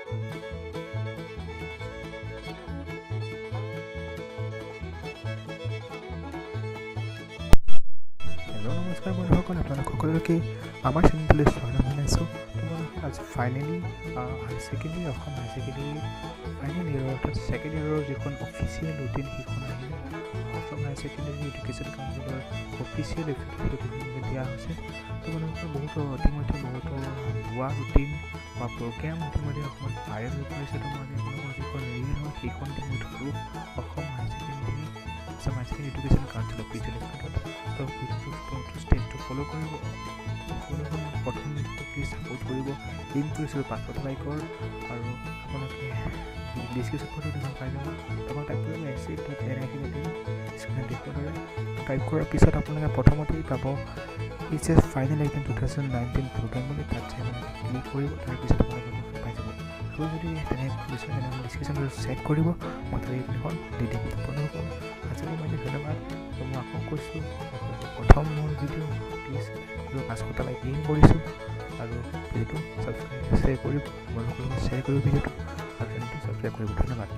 Hello' নমস্কাৰ বন্ধুসকল, আপোনালোক সকলোকে আমাৰ চেনেললৈ স্বাগতম জনাইছোঁ। আজি finally higher secondary Assam higher secondary final ইয়েৰৰ অৰ্থাৎ ছেকেণ্ড ইয়েৰৰ যিখন অফিচিয়েল ৰুটিন সেইখন আহিলে। অসম হায়াৰ ছেকেণ্ডেৰী এডুকেশ্যন কাউন্সিলৰ অফিচিয়েল ৰুটিন দিয়া হৈছে। তোমালোকৰ ইতিমধ্যে বহুতো ভুৱা ৰুটিন বা প্ৰগ্ৰেম ইতিমধ্যে অসমত ভাইৰেল হৈ পৰিছে। তোমালোকৰ যিখন ৰিয়েল হয় সেইখন মই ধৰোঁ Assam higher secondary education council official ষ্টেজটো ফ'ল' কৰিব। প্ৰথম প্লিজ ছাপোৰ্ট কৰিব। লিংক কৰিছিলোঁ পাছৱৰ্ড লাইকৰ আৰু আপোনালোকে ডিছক্ৰিপশ্যন বক্সত পাই যাব। তোমাক টাইপ কৰিব স্ক্ৰীণত টাইপ কৰাৰ পিছত আপোনালোকে প্ৰথমতেই পাব এইচ ফাইনেল এক্সাম 2019 প্ৰগ্ৰাম বুলি, তাত চাই ক্লিক কৰিব। তাৰপিছত আপোনালোকে পাই যাব। আৰু যদি তেনেকৈ ডিছক্ৰিপশ্যন চেক কৰিব, মই তাত এইখন দি দিম। আজিলৈ মই ধন্যবাদ। মই আকৌ কৈছোঁ, প্ৰথম মোৰ ভিডিঅ' প্লিজ পাছৱৰ্ড লাইক কৰিছোঁ আৰু ভিডিঅ'টো শ্বেয়াৰ কৰিব, শ্বেয়াৰ কৰিব ভিডিঅ'টো আৰু চেনেলটো ছাবস্ক্ৰাইব কৰিব। ধন্যবাদ।